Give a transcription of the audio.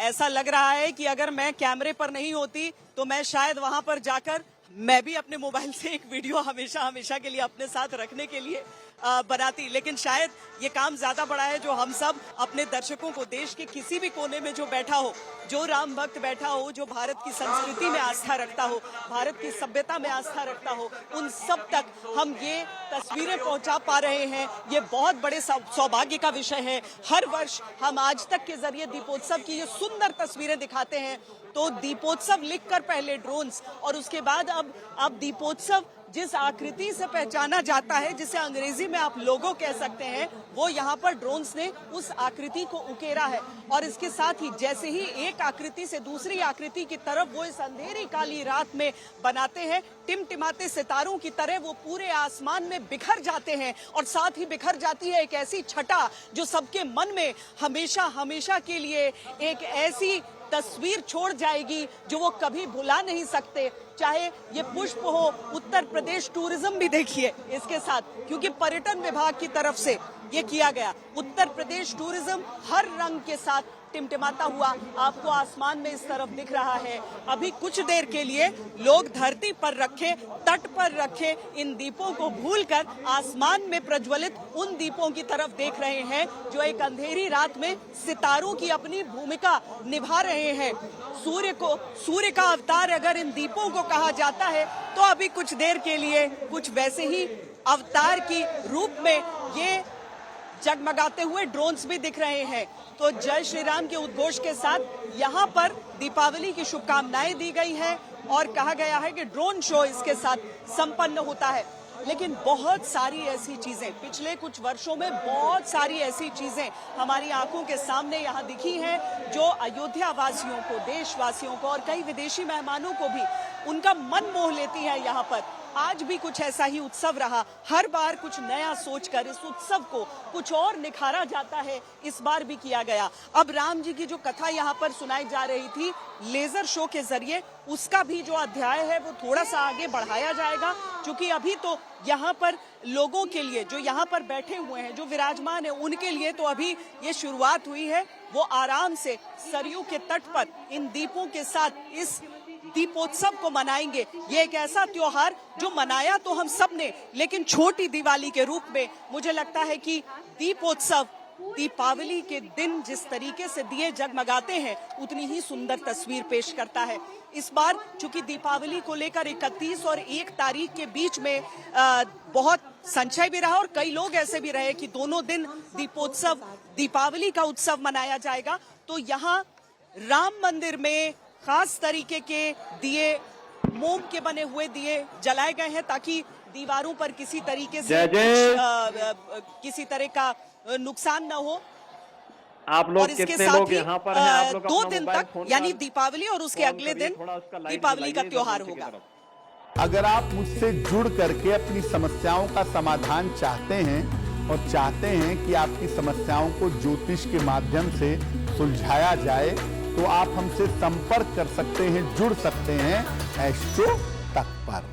ऐसा लग रहा है कि अगर मैं कैमरे पर नहीं होती तो मैं शायद वहां पर जाकर मैं भी अपने मोबाइल से एक वीडियो हमेशा हमेशा के लिए अपने साथ रखने के लिए बनाती, लेकिन शायद ये काम ज्यादा बड़ा है जो हम सब अपने दर्शकों को, देश के किसी भी कोने में जो बैठा हो, जो राम भक्त बैठा हो, जो भारत की संस्कृति में आस्था रखता हो, भारत की सभ्यता में आस्था रखता हो, उन सब तक हम ये तस्वीरें पहुंचा पा रहे हैं। ये बहुत बड़े सौभाग्य का विषय है। हर वर्ष हम आज तक के जरिए दीपोत्सव की ये सुंदर तस्वीरें दिखाते हैं। तो दीपोत्सव लिखकर पहले ड्रोन्स और उसके बाद अब दीपोत्सव जिस आकृति से पहचाना जाता है, जिसे अंग्रेजी में आप लोगो कह सकते हैं, वो यहाँ पर ड्रोन्स ने उस आकृति को उकेरा है। और इसके साथ ही जैसे ही एक आकृति से दूसरी आकृति की तरफ वो इस अंधेरी काली रात में बनाते हैं, टिमटिमाते सितारों की तरह वो पूरे आसमान में बिखर जाते हैं। और साथ ही बिखर जाती है एक ऐसी छटा जो सबके मन में हमेशा हमेशा के लिए एक ऐसी तस्वीर छोड़ जाएगी जो वो कभी भुला नहीं सकते। चाहे ये पुष्प हो, उत्तर प्रदेश टूरिज्म भी देखिए इसके साथ, क्योंकि पर्यटन विभाग की तरफ से ये किया गया। उत्तर प्रदेश टूरिज्म हर रंग के साथ टिमटिमाता हुआ आपको आसमान में इस तरफ दिख रहा है। अभी कुछ देर के लिए लोग धरती पर रखे, तट पर रखे इन दीपों को भूलकर आसमान में प्रज्वलित उन दीपों की तरफ देख रहे हैं जो एक अंधेरी रात में सितारों की अपनी भूमिका निभा रहे हैं। सूर्य का अवतार अगर इन दीपों को कहा जाता है तो अभी कुछ देर के लिए कुछ वैसे ही अवतार की रूप में ये जगमगाते हुए ड्रोन्स भी दिख रहे हैं। तो जय श्री राम के उद्घोष के साथ यहाँ पर दीपावली की शुभकामनाएं दी गई है और कहा गया है कि ड्रोन शो इसके साथ संपन्न होता है। लेकिन बहुत सारी ऐसी चीजें पिछले कुछ वर्षों में बहुत सारी ऐसी चीजें हमारी आंखों के सामने यहाँ दिखी हैं जो अयोध्या वासियों को, देशवासियों को और कई विदेशी मेहमानों को भी उनका मन मोह लेती है। यहाँ पर आज भी कुछ ऐसा ही उत्सव रहा। हर बार कुछ नया सोचकर इस उत्सव को कुछ और निखारा जाता है। इस बार भी किया गया। अब राम जी की जो कथा यहाँ पर सुनाई जा रही थी लेजर शो के जरिए, उसका भी जो अध्याय है वो थोड़ा सा आगे बढ़ाया जाएगा, क्योंकि अभी तो यहाँ पर लोगों के लिए जो यहाँ पर बैठे हुए हैं, जो विराजमान है, उनके लिए तो अभी ये शुरुआत हुई है। वो आराम से सरयू के तट पर इन दीपों के साथ इस दीपोत्सव को मनाएंगे। ये एक ऐसा त्योहार जो मनाया तो हम सब ने, लेकिन छोटी दिवाली के रूप में मुझे लगता है कि दीपोत्सव दीपावली के दिन जिस तरीके से दिए जगमगाते हैं उतनी ही सुंदर तस्वीर पेश करता है। इस बार चूंकि दीपावली को लेकर 31 और 1 तारीख के बीच में बहुत संशय भी रहा और कई लोग ऐसे भी रहे कि दोनों दिन दीपोत्सव, दीपावली का उत्सव मनाया जाएगा। तो यहाँ राम मंदिर में खास तरीके के दिए, मोम के बने हुए दिए जलाए गए हैं ताकि दीवारों पर किसी तरीके से किसी तरह का नुकसान न हो। आप लोग और इसके कितने साथ लोग ही यहाँ पर हैं? आप लोग 2 दिन तक यानी दीपावली और उसके अगले दिन दीपावली का त्योहार होगा। अगर आप मुझसे जुड़ करके अपनी समस्याओं का समाधान चाहते हैं और चाहते हैं कि आपकी समस्याओं को ज्योतिष के माध्यम से सुलझाया जाए, तो आप हमसे संपर्क कर सकते हैं, जुड़ सकते हैं एस्ट्रो तक पर।